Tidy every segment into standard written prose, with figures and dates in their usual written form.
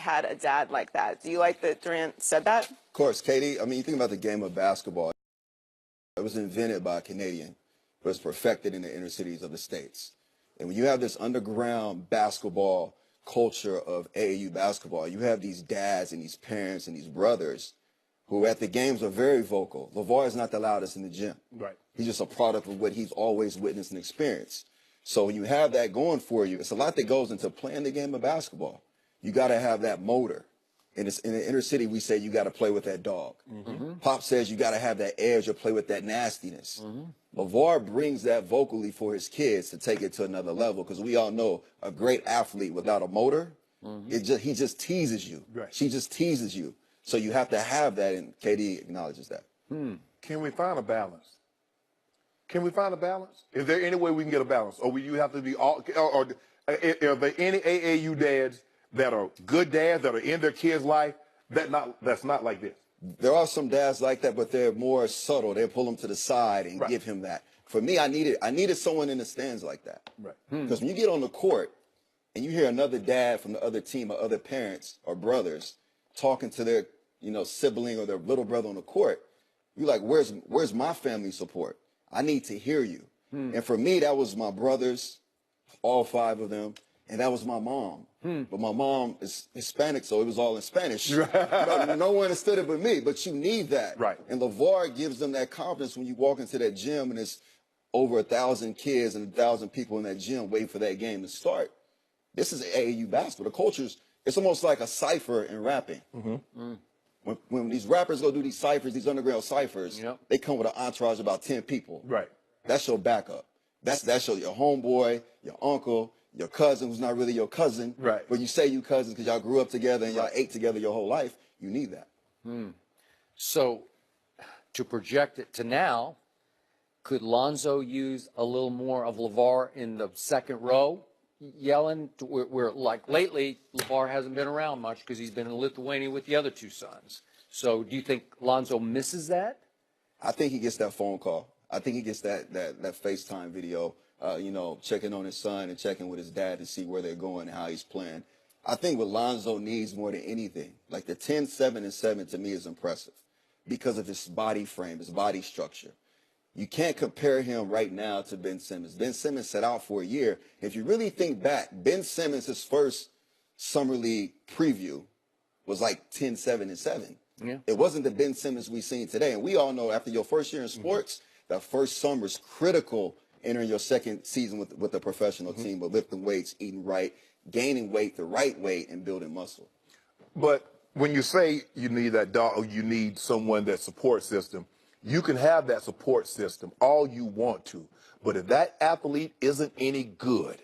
had a dad like that. Do you like that Durant said that? Of course, Katie. I mean, you think about the game of basketball. It was invented by a Canadian, but it's perfected in the inner cities of the States. And when you have this underground basketball culture of AAU basketball, you have these dads and these parents and these brothers who at the games are very vocal. Lavar is not the loudest in the gym. Right. He's just a product of what he's always witnessed and experienced. So when you have that going for you, it's a lot that goes into playing the game of basketball. You got to have that motor. In the inner city, we say you got to play with that dog. Pop says you got to have that edge or play with that nastiness. Lavar brings that vocally for his kids to take it to another level, because we all know a great athlete without a motor, he just teases you. Right. She just teases you. So you have to have that, and KD acknowledges that. Can we find a balance? Can we find a balance? Is there any way we can get a balance? Or will you have to be all, or are there any AAU dads that are good dads that are in their kids' life that's not like this? There are some dads like that, but they're more subtle. They pull him to the side and give him that. For me, I needed someone in the stands like that. Right. Because when you get on the court and you hear another dad from the other team or other parents or brothers talking to their, sibling or their little brother on the court, you're like, where's my family support? I need to hear you. And for me, that was my brothers, all 5 of them, and that was my mom. But my mom is Hispanic, so it was all in Spanish. No one understood it but me, but you need that. Right. And Lavar gives them that confidence when you walk into that gym and it's over 1,000 kids and 1,000 people in that gym waiting for that game to start. This is AAU basketball. The culture's, it's almost like a cipher in rapping. When these rappers go do these ciphers, these underground ciphers, they come with an entourage of about 10 people. Right. That's your backup. That's your homeboy, your uncle, your cousin who's not really your cousin. Right. But you say you cousins because y'all grew up together and y'all ate together your whole life. You need that. So to project it to now, could Lonzo use a little more of Lavar in the second row, yelling? Where like lately, Lavar hasn't been around much because he's been in Lithuania with the other 2 sons. So do you think Lonzo misses that? I think he gets that phone call. I think he gets that FaceTime video, checking on his son and checking with his dad to see where they're going and how he's playing. I think what Lonzo needs more than anything, like the 10, 7, and 7 to me is impressive because of his body frame, his body structure. You can't compare him right now to Ben Simmons. Ben Simmons sat out for a year. If you really think back, Ben Simmons, his first Summer League preview was like 10, 7, and 7. Yeah. It wasn't the Ben Simmons we've seen today. And we all know after your first year in sports, that first summer is critical entering your second season with a professional team, but lifting weights, eating right, gaining weight the right way, and building muscle. But when you say you need that dog, or you need someone that support system, you can have that support system all you want to. But if that athlete isn't any good,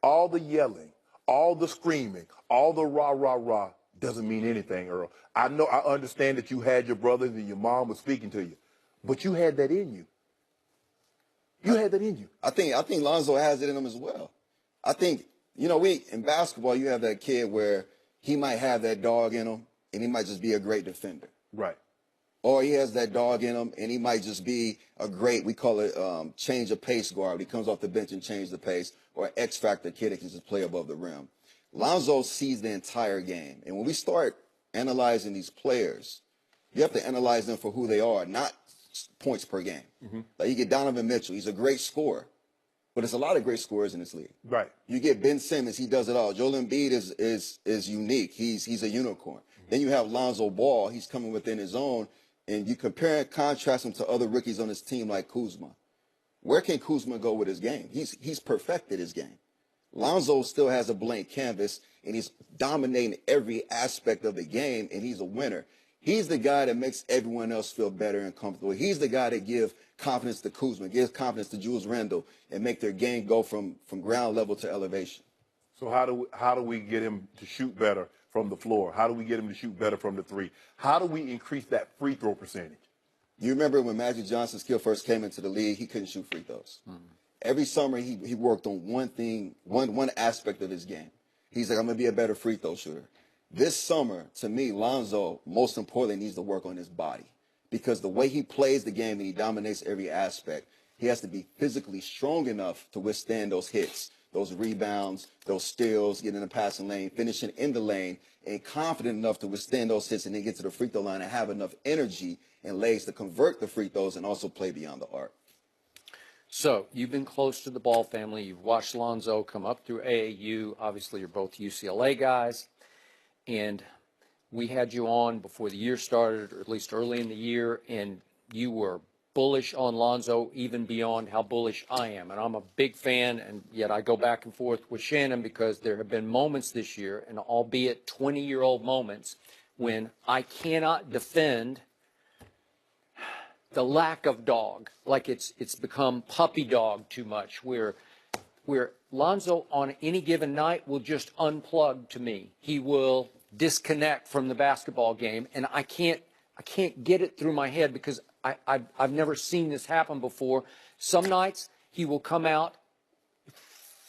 all the yelling, all the screaming, all the rah, rah, rah doesn't mean anything, Earl. I understand that you had your brothers and your mom was speaking to you, but you had that in you. You had that in you. I think Lonzo has it in him as well. I think, in basketball, you have that kid where he might have that dog in him, and he might just be a great defender. Right. Or he has that dog in him, and he might just be a great, we call it change of pace guard. He comes off the bench and changes the pace, or an X-factor kid that can just play above the rim. Lonzo sees the entire game. And when we start analyzing these players, you have to analyze them for who they are, not points per game. Like you get Donovan Mitchell, he's a great scorer, but there's a lot of great scorers in this league. Right. You get Ben Simmons, he does it all. Joel Embiid is unique. He's a unicorn. Then you have Lonzo Ball, he's coming within his own, and you compare and contrast him to other rookies on his team like Kuzma. Where can Kuzma go with his game? He's perfected his game. Lonzo still has a blank canvas, and he's dominating every aspect of the game, and he's a winner. He's the guy that makes everyone else feel better and comfortable. He's the guy that gives confidence to Kuzma, gives confidence to Julius Randle, and make their game go from ground level to elevation. So how do we get him to shoot better from the floor? How do we get him to shoot better from the 3? How do we increase that free throw percentage? You remember when Magic Johnson's skill first came into the league, he couldn't shoot free throws. Every summer he worked on one thing, one aspect of his game. He's like, I'm going to be a better free throw shooter. This summer, to me, Lonzo, most importantly, needs to work on his body, because the way he plays the game and he dominates every aspect, he has to be physically strong enough to withstand those hits, those rebounds, those steals, getting in the passing lane, finishing in the lane, and confident enough to withstand those hits and then get to the free throw line and have enough energy and legs to convert the free throws and also play beyond the arc. So you've been close to the Ball family. You've watched Lonzo come up through AAU. Obviously, you're both UCLA guys. And we had you on before the year started, or at least early in the year, and you were bullish on Lonzo, even beyond how bullish I am. And I'm a big fan, and yet I go back and forth with Shannon because there have been moments this year, and albeit 20-year-old moments, when I cannot defend the lack of dog. Like it's become puppy dog too much, where Lonzo on any given night will just unplug to me. He will disconnect from the basketball game, and I can't get it through my head because I've never seen this happen before. Some nights he will come out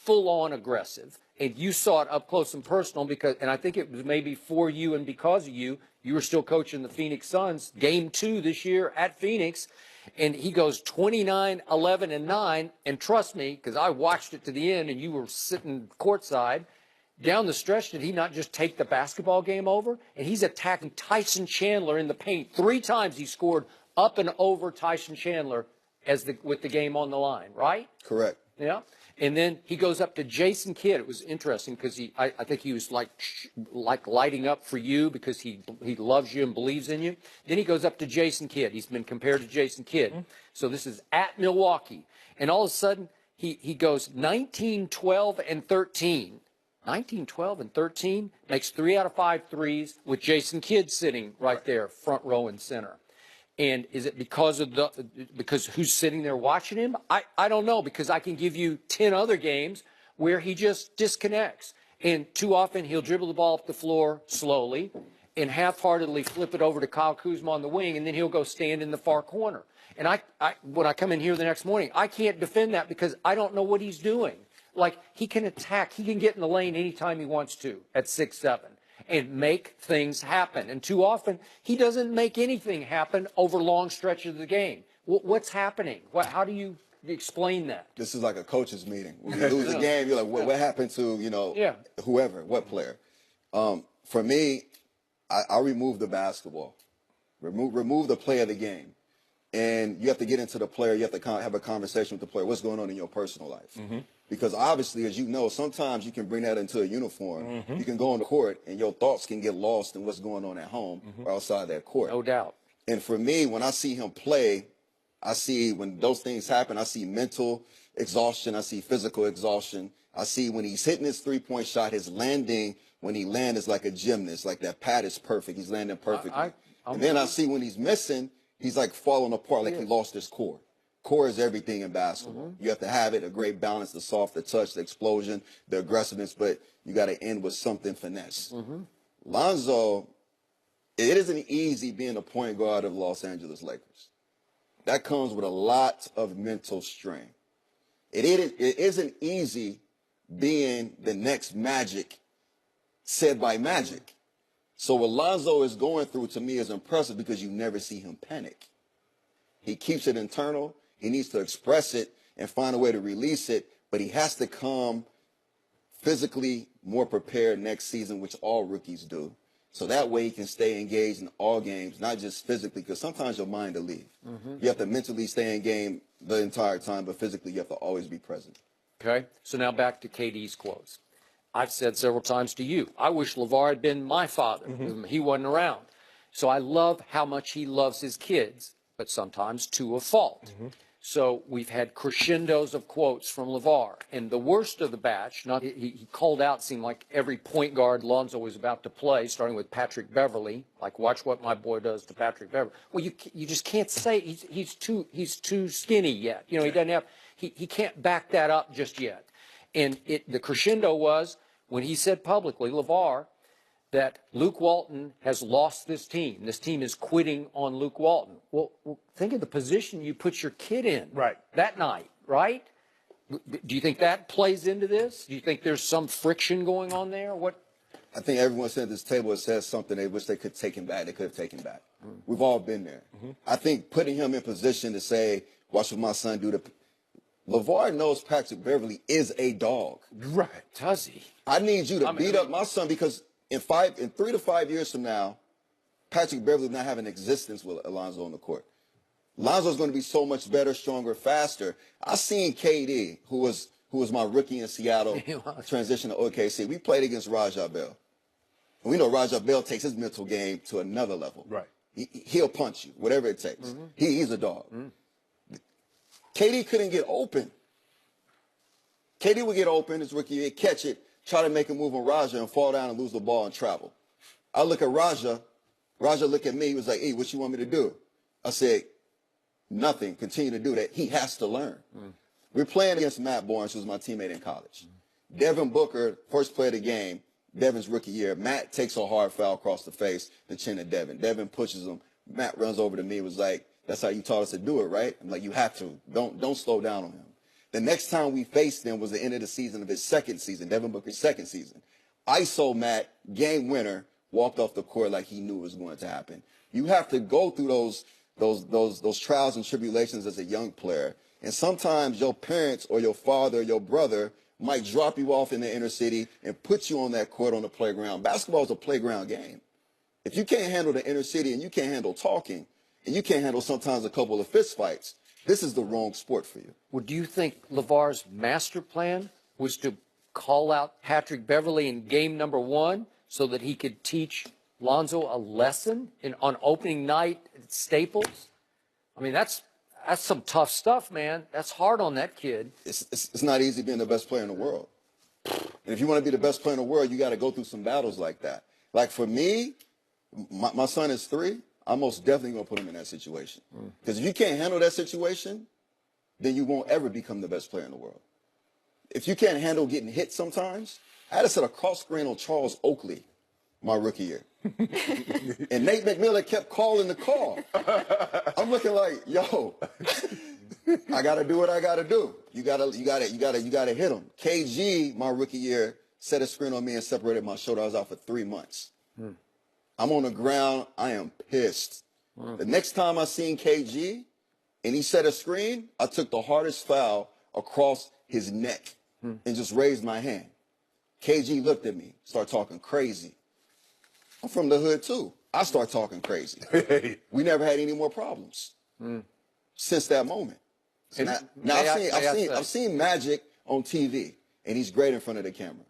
full on aggressive, and you saw it up close and personal because, and I think it was maybe for you and because of you, you were still coaching the Phoenix Suns, game 2 this year at Phoenix, and he goes 29, 11, and 9, and trust me, because I watched it to the end, and you were sitting courtside, down the stretch, did he not just take the basketball game over? And he's attacking Tyson Chandler in the paint. 3 times he scored up and over Tyson Chandler with the game on the line, right? Correct. Yeah. And then he goes up to Jason Kidd. It was interesting because I think he was like lighting up for you because he loves you and believes in you. Then he goes up to Jason Kidd. He's been compared to Jason Kidd. Mm-hmm. So this is at Milwaukee. And all of a sudden, he goes 19, 12, and 13. 19, 12, and 13, makes 3 out of 5 threes with Jason Kidd sitting right there, front row and center. And is it because who's sitting there watching him? I don't know, because I can give you 10 other games where he just disconnects. And too often he'll dribble the ball up the floor slowly and half-heartedly flip it over to Kyle Kuzma on the wing, and then he'll go stand in the far corner. And when I come in here the next morning, I can't defend that because I don't know what he's doing. Like, he can attack. He can get in the lane anytime he wants to at 6'7" and make things happen. And too often, he doesn't make anything happen over long stretches of the game. What's happening? How do you explain that? This is like a coach's meeting. When you lose a game, you're like, what happened to, whoever, what player? For me, I remove the basketball. Remove the play of the game. And you have to get into the player. You have to have a conversation with the player. What's going on in your personal life? Mm-hmm. Because obviously, as you know, sometimes you can bring that into a uniform. Mm-hmm. You can go on the court, and your thoughts can get lost in what's going on at home or outside that court. No doubt. And for me, when I see him play, I see when those things happen, I see mental exhaustion. I see physical exhaustion. I see when he's hitting his three-point shot, his landing, when he lands is like a gymnast. Like that pad is perfect. He's landing perfectly. And then I see when he's missing, he's like falling apart, like he lost his core. Core is everything in basketball. Mm-hmm. You have to have it, a great balance, the soft, the touch, the explosion, the aggressiveness, but you got to end with something finesse. Mm-hmm. Lonzo, it isn't easy being a point guard of Los Angeles Lakers. That comes with a lot of mental strain. It isn't easy being the next Magic said by Magic. So what Lonzo is going through to me is impressive because you never see him panic. He keeps it internal. He needs to express it and find a way to release it, but he has to come physically more prepared next season, which all rookies do. So that way he can stay engaged in all games, not just physically, because sometimes your mind will leave. Mm-hmm. You have to mentally stay in game the entire time, but physically you have to always be present. Okay, so now back to KD's quotes. I've said several times to you, I wish Lavar had been my father. Mm-hmm. He wasn't around. So I love how much he loves his kids, but sometimes to a fault. Mm-hmm. So we've had crescendos of quotes from Lavar. And the worst of the batch, he called out, seemed like every point guard Lonzo was about to play, starting with Patrick Beverly, like, watch what my boy does to Patrick Beverly. Well, you just can't say he's too skinny yet. He doesn't have, he can't back that up just yet. And the crescendo was when he said publicly, Lavar, that Luke Walton has lost this team. This team is quitting on Luke Walton. Well, think of the position you put your kid in that night, right? Do you think that plays into this? Do you think there's some friction going on there? What? I think everyone sitting at this table says something they wish they could take him back. They could have taken back. Mm-hmm. We've all been there. Mm-hmm. I think putting him in position to say, watch what my son do to LeVar knows Patrick Beverly is a dog. Right. Does he? I need you to beat up my son because in 3 to 5 years from now, Patrick Beverly will not have an existence with Alonzo on the court. Lonzo's going to be so much better, stronger, faster. I seen KD, who was my rookie in Seattle, transition to OKC. We played against Raja Bell. And we know Raja Bell takes his mental game to another level. Right. He'll punch you, whatever it takes. He's a dog. KD couldn't get open. KD would get open his rookie year, catch it, try to make a move on Raja and fall down and lose the ball and travel. I look at Raja looked at me, he was like, hey, what you want me to do? I said, nothing, continue to do that. He has to learn. We're playing against Matt Barnes, who was my teammate in college. Devin Booker, first play of the game, Devin's rookie year. Matt takes a hard foul across the face, the chin of Devin. Devin pushes him. Matt runs over to me, was like, that's how you taught us to do it, right? I'm like, you have to. Don't slow down on him. The next time we faced him was the end of the season of his second season, Devin Booker's second season. ISO Matt, game winner, walked off the court like he knew it was going to happen. You have to go through those trials and tribulations as a young player. And sometimes your parents or your father or your brother might drop you off in the inner city and put you on that court on the playground. Basketball is a playground game. If you can't handle the inner city and you can't handle talking and you can't handle sometimes a couple of fist fights, this is the wrong sport for you. Well, do you think LeVar's master plan was to call out Patrick Beverly in game number 1 so that he could teach Lonzo a lesson on opening night at Staples? I mean, that's some tough stuff, man. That's hard on that kid. It's not easy being the best player in the world. And if you want to be the best player in the world, you got to go through some battles like that. Like for me, my son is 3. I'm most definitely going to put him in that situation. Because if you can't handle that situation, then you won't ever become the best player in the world. If you can't handle getting hit sometimes, I had to set a cross screen on Charles Oakley my rookie year. And Nate McMillan kept calling the call. I'm looking like, yo, I got to do what I got to do. You got to hit him. KG, my rookie year, set a screen on me and separated my shoulder. I was out for 3 months. I'm on the ground. I am pissed. The next time I seen KG and he set a screen, I took the hardest foul across his neck and just raised my hand. KG looked at me, started talking crazy. I'm from the hood too. I start talking crazy. We never had any more problems since that moment. So I've seen Magic on TV, and he's great in front of the camera.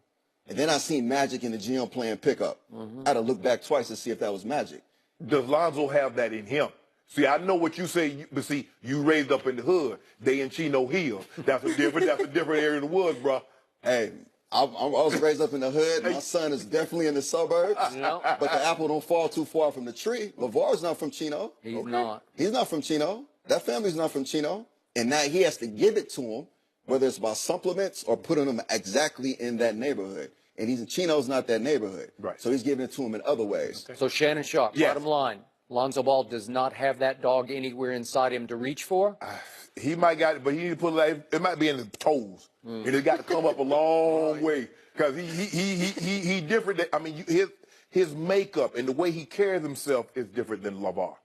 And then I seen Magic in the gym playing pickup. I had to look back twice to see if that was Magic. Does Lonzo have that in him? See, I know what you say, but see, you raised up in the hood. They in Chino Hill. That's a different area of the woods, bro. Hey, I was raised up in the hood. My son is definitely in the suburbs. But the apple don't fall too far from the tree. LeVar's not from Chino. He's not. He's not from Chino. That family's not from Chino. And now he has to give it to him, whether it's by supplements or putting him exactly in that neighborhood. And Chino's not that neighborhood. Right. So he's giving it to him in other ways. So Shannon Sharp, Yes. bottom line, Lonzo Ball does not have that dog anywhere inside him to reach for? He might got it, but he need to put it might be in his toes. And it's got to come up a long way. Because he different. I mean, his makeup and the way he carries himself is different than Lavar.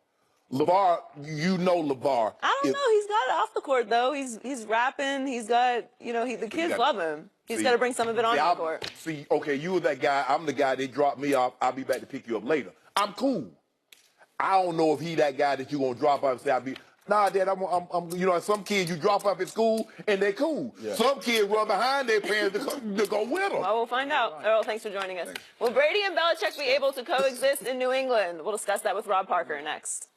Lavar, you know Lavar. I don't know. He's got it off the court though. He's rapping. He's got the kids love him. He's got to bring some of it on the court. See, okay, you were that guy. I'm the guy. They dropped me off. I'll be back to pick you up later. I'm cool. I don't know if he that guy that you gonna drop off and say I'll be. Nah, Dad, I'm some kids you drop off at school and they cool. Yeah. Some kids run behind their parents to go with them. Well, we'll find out. Earl, thanks for joining us. Will Brady and Belichick be able to coexist in New England? We'll discuss that with Rob Parker next.